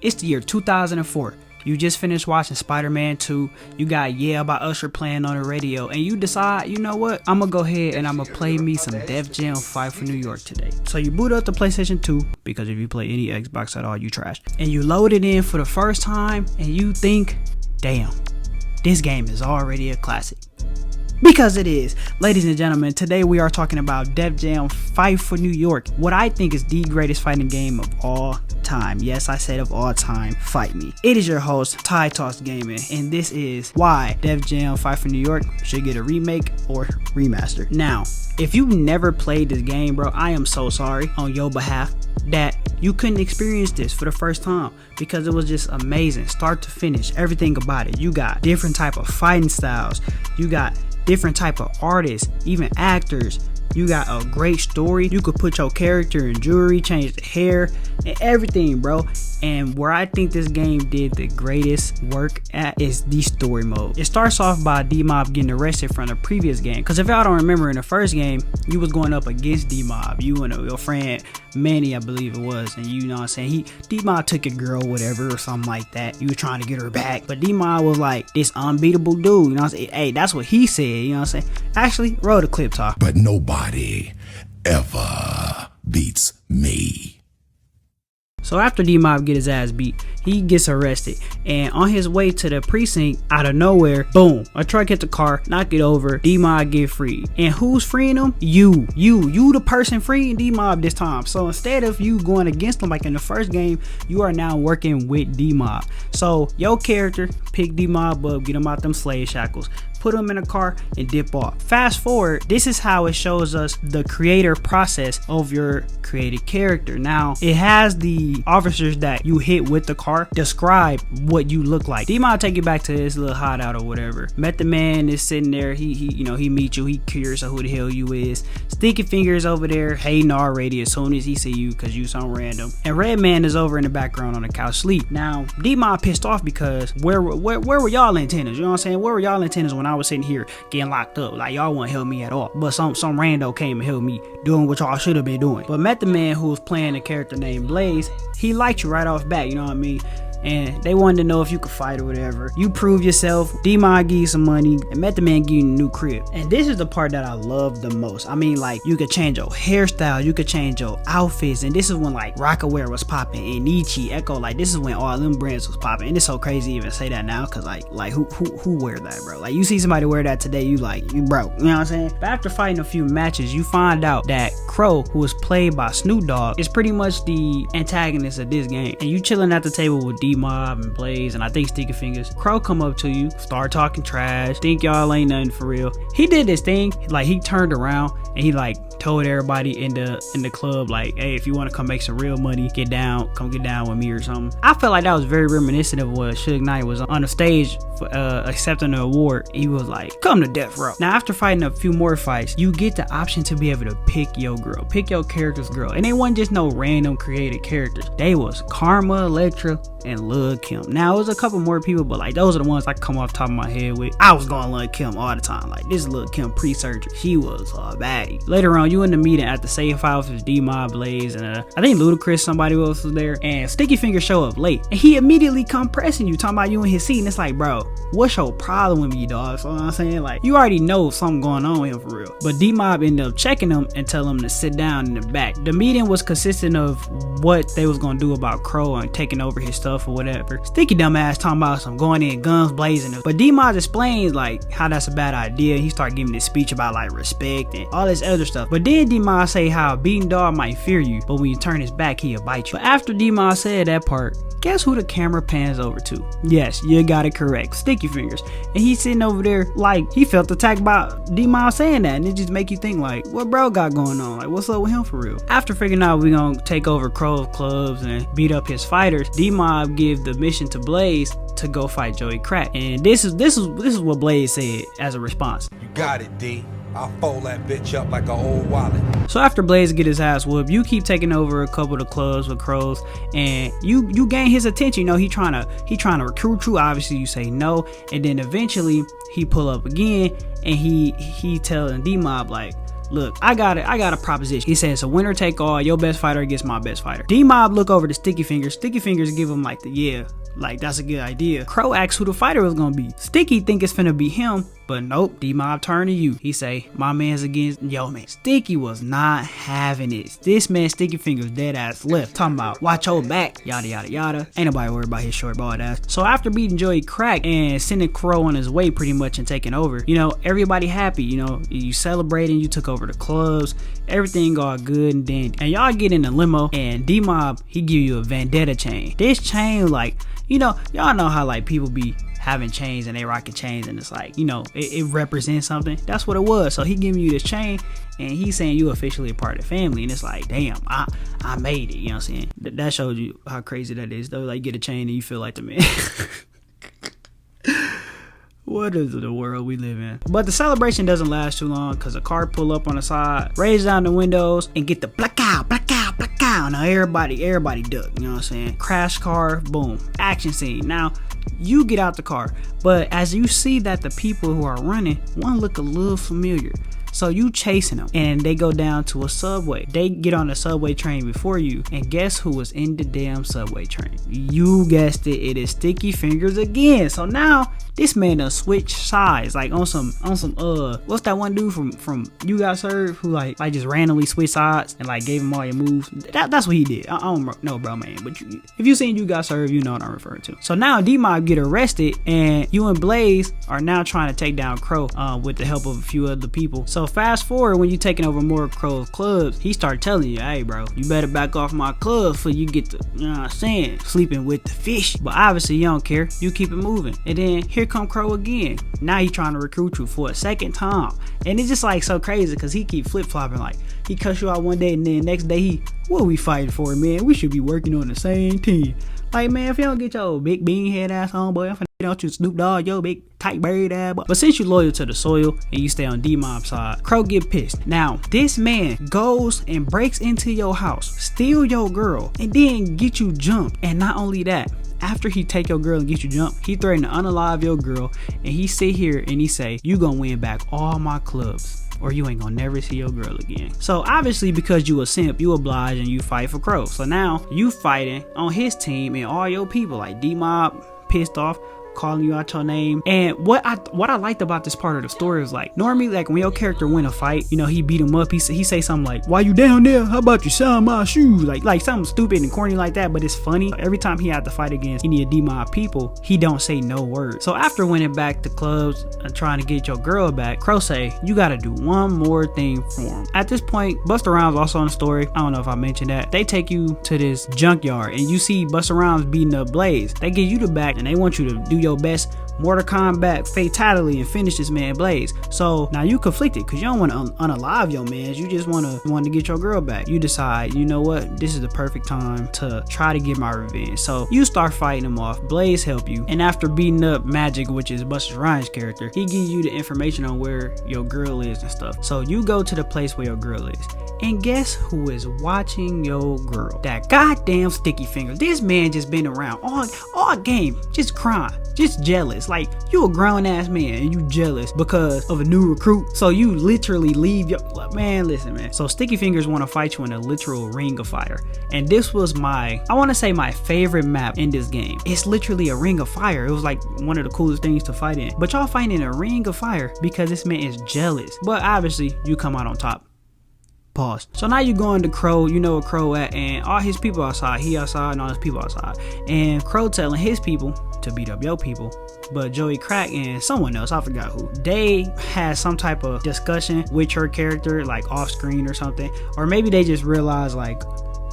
It's the year 2004. You just finished watching Spider-Man 2. You got Yeah by Usher playing on the radio. And you decide, you know what? I'm going to go ahead and I'm going to play me some Def Jam Fight for New York today. So you boot up the PlayStation 2, because if you play any Xbox at all, you trash. And you load it in for the first time and you think, damn, this game is already a classic. Because it is. Ladies and gentlemen, today we are talking about Def Jam Fight for New York, what I think is the greatest fighting game of all time. Yes, I said of all time. Fight me. It is your host, Ty Toss Gaming, and this is why Def Jam Fight for New York should get a remake or remaster. Now, if you've never played this game, bro, I am so sorry on your behalf that you couldn't experience this for the first time, because it was just amazing, start to finish, everything about it. You got different type of fighting styles, you got different type of artists, even actors. You got a great story. You could put your character in jewelry, change the hair and everything, bro. And where I think this game did the greatest work at is the story mode. It starts off by D-Mob getting arrested from the previous game, because if y'all don't remember, in the first game you was going up against D-Mob, you and your friend Manny, I believe it was, and you know what I'm saying, D-Mob took a girl, whatever, or something like that. You were trying to get her back, but D-Mob was like this unbeatable dude, you know what I'm saying? Hey, that's what he said, you know what I'm saying? Actually, roll the clip, talk. But nobody ever beats me. So after D-Mob get his ass beat, he gets arrested, and on his way to the precinct, out of nowhere, boom, a truck hit the car, knock it over, D-Mob get freed. And who's freeing him? You the person freeing D-Mob this time. So instead of you going against him like in the first game, you are now working with D-Mob. So your character pick D-Mob up, get him out them slave shackles, put him in a car and dip off. Fast forward, this is how it shows us the creator process of your created character. Now, it has the officers that you hit with the car describe what you look like. D-Mob take you back to this little hideout or whatever. Method Man is sitting there, he meet you, he curious of who the hell you is. Sticky Fingers over there hating already as soon as he see you because you some random. And Redman is over in the background on the couch sleep. Now, D-Mob pissed off because where were y'all antennas? You know what I'm saying? Where were y'all antennas when I was sitting here getting locked up? Like, y'all wouldn't help me at all, but some rando came and helped me doing what y'all should have been doing. But Method Man, who was playing a character named Blaze, he liked you right off bat, you know what I mean? And they wanted to know if you could fight or whatever. You prove yourself, D-Mob give you some money, and Method Man give you a new crib. And this is the part that I love the most. I mean, like, you could change your hairstyle, you could change your outfits, and this is when like Rockaware was popping, and Nietzsche, Echo, like this is when all them brands was popping. And it's so crazy to even say that now, cause like who wear that, bro? Like, you see somebody wear that today, you like, you broke, you know what I'm saying? But after fighting a few matches, you find out that Crow, who was played by Snoop Dogg, is pretty much the antagonist of this game. And you chilling at the table with D-Mob and Blaze and I think Sticky Fingers. Crow come up to you, start talking trash, think y'all ain't nothing for real. He did this thing, like he turned around and he like told everybody in the club, like, hey, if you want to come make some real money, come get down with me or something. I felt like that was very reminiscent of what Suge Knight was on the stage for accepting the award. He was like, come to death row. Now, after fighting a few more fights, you get the option to be able to pick your girl, pick your character's girl. And they wasn't just no random created characters. They was Karma, Electra, and Lil Kim. Now, it was a couple more people, but like those are the ones I come off the top of my head with. I was going Lil Kim all the time. Like, this Lil Kim pre-surgery, she was a baddie. Later on, you in the meeting at the safe house with D-Mob, Blaze, and I think Ludacris, somebody else was there, and Sticky Fingers show up late, and he immediately come pressing you, talking about you in his seat, and it's like, bro, what's your problem with me, dog? So, you know what I'm saying, like, you already know something going on with him for real. But D-Mob ended up checking him and telling him to sit down in the back. The meeting was consistent of what they was gonna do about Crow and taking over his stuff or whatever. Sticky dumbass talking about some going in, guns blazing, but D-Mob explains like how that's a bad idea. He started giving this speech about like respect and all this other stuff. But then D-Mob say how a beaten dog might fear you, but when you turn his back, he'll bite you. But after D-Mob said that part, guess who the camera pans over to? Yes, you got it correct, Sticky Fingers. And he's sitting over there like he felt attacked by D-Mob saying that, and it just make you think like, what bro got going on? Like, what's up with him for real? After figuring out we gonna take over Crow's clubs and beat up his fighters, D-Mob give the mission to Blaze to go fight Joey Crack. And this is what Blaze said as a response. You got it, D. I'll fold that bitch up like an old wallet. So after Blaze get his ass whooped, you keep taking over a couple of the clubs with Crows, and you gain his attention. You know, he trying to recruit you. Obviously, you say no, and then eventually he pull up again, and he telling D-Mob like, look, I got a proposition. He said, it's a winner take all, your best fighter against my best fighter. D-Mob look over to Sticky Fingers. Sticky Fingers give him like the, yeah, like that's a good idea. Crow asks who the fighter was gonna be. Sticky think it's finna be him, but nope, D-Mob turn to you. He say, my man's against yo man. Sticky was not having it. This man Sticky Fingers dead ass left. Talking about watch your back, yada yada yada. Ain't nobody worried about his short bald ass. So after beating Joey Crack and sending Crow on his way pretty much and taking over, you know, everybody happy, you know, you celebrating, you took over the clubs, everything all good and dandy. And y'all get in the limo and D-Mob, he give you a Vendetta chain. This chain, like, you know, y'all know how like people be having chains and they rocking chains and it's like, you know, it represents something. That's what it was. So he giving you this chain and he's saying you officially a part of the family, and it's like, damn, I made it, you know what I'm saying? That shows you how crazy that is though. Like, get a chain and you feel like the man. What is the world we live in? But the celebration doesn't last too long because a car pull up on the side, raise down the windows, and get the blackout. Now everybody duck, you know what I'm saying? Crash car, boom, action scene. Now, you get out the car, but as you see that the people who are running, one look a little familiar. So you chasing them and they go down to a subway. They get on the subway train before you, and guess who was in the damn subway train? You guessed it, it is Sticky Fingers again. So now this man done switch sides, like on some what's that one dude from You Got Served who like just randomly switch sides and like gave him all your moves. That's what he did. I don't know, bro, man, but if you seen You Got Served, you know what I'm referring to. So now D-Mob get arrested and you and Blaze are now trying to take down Crow with the help of a few other people. So fast forward, when you taking over more of Crow's clubs, he started telling you, hey bro, you better back off my club for you get to, you know what I'm saying, sleeping with the fish. But obviously you don't care, you keep it moving. And then here come Crow again. Now he trying to recruit you for a second time. And it's just like so crazy because he keep flip-flopping. Like, he cuss you out one day and then next day what we fighting for, man? We should be working on the same team. Like, man, if you don't get your big bean head ass on, boy, I'm finna get out you Snoop Dogg, yo big tight bird ass. But since you loyal to the soil and you stay on D-Mob's side, Crow get pissed. Now, this man goes and breaks into your house, steal your girl, and then get you jumped. And not only that, after he take your girl and get you jumped, he threaten to unalive your girl, and he sit here and he say, you gonna win back all my clubs, or you ain't gonna never see your girl again. So obviously because you a simp, you oblige and you fight for Crow. So now you fighting on his team and all your people, like D-Mob pissed off, calling you out your name. And what I liked about this part of the story is like, normally like when your character win a fight, you know, he beat him up, he say something like, why you down there, how about you sign my shoes, like something stupid and corny like that. But it's funny, every time he had to fight against any of D-Mob people, he don't say no word. So after winning back the clubs and trying to get your girl back, Crow say, you gotta do one more thing for him. At this point, Busta Rhymes also in the story. I don't know if I mentioned that. They take you to this junkyard and you see Busta Rhymes beating up Blaze. They get you the back and they want you to do your best Mortal Kombat fatality and finish this man Blaze. So now you conflicted because you don't want to unalive your man, you just want to get your girl back. You decide, you know what, this is the perfect time to try to get my revenge. So you start fighting him off. Blaze help you, and after beating up Magic, which is Busta Rhymes' character, he gives you the information on where your girl is and stuff. So you go to the place where your girl is, and guess who is watching your girl? That goddamn Sticky Fingers. This man just been around all game, just crying, just jealous. Like, you a grown ass man and you jealous because of a new recruit. So you literally leave your man. Listen, man. So Sticky Fingers want to fight you in a literal ring of fire, and this was I want to say my favorite map in this game. It's literally a ring of fire. It was like one of the coolest things to fight in. But y'all fighting in a ring of fire because this man is jealous. But obviously you come out on top. Pause. So now you going to Crow, you know where Crow at, and all his people outside, he outside and all his people outside, and Crow telling his people to beat up your people. But Joey Crack and someone else, I forgot who, they had some type of discussion with your character, like off screen or something, or maybe they just realized like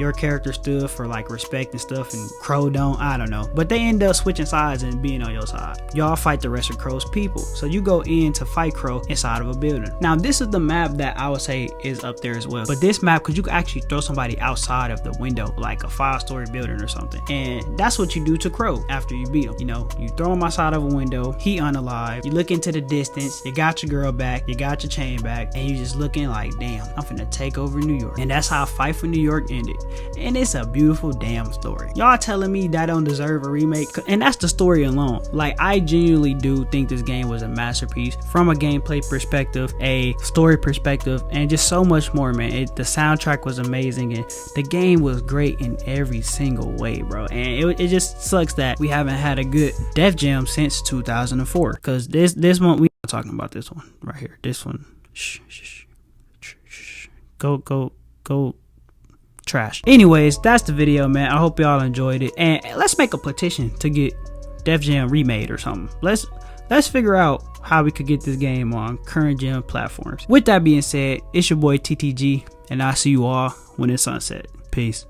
your character stood for like respect and stuff and Crow don't, I don't know. But they end up switching sides and being on your side. Y'all fight the rest of Crow's people. So you go in to fight Crow inside of a building. Now this is the map that I would say is up there as well. But this map, cause you can actually throw somebody outside of the window, like a 5-story building or something. And that's what you do to Crow after you beat him. You know, you throw him outside of a window, he unalive, you look into the distance, you got your girl back, you got your chain back, and you just looking like, damn, I'm finna take over New York. And that's how Fight for New York ended. and it's a beautiful damn story. Y'all telling me that don't deserve a remake? And that's the story alone. Like, I genuinely do think this game was a masterpiece from a gameplay perspective, a story perspective, and just so much more, man. The soundtrack was amazing, and the game was great in every single way, bro. And it just sucks that we haven't had a good Def Jam since 2004, because this one, we not talking about this one right here. This one, go trash. Anyways, that's the video, man. I hope y'all enjoyed it, and let's make a petition to get Def Jam remade or something. Let's figure out how we could get this game on current gen platforms. With that being said, it's your boy TTG, and I'll see you all when it's sunset. Peace.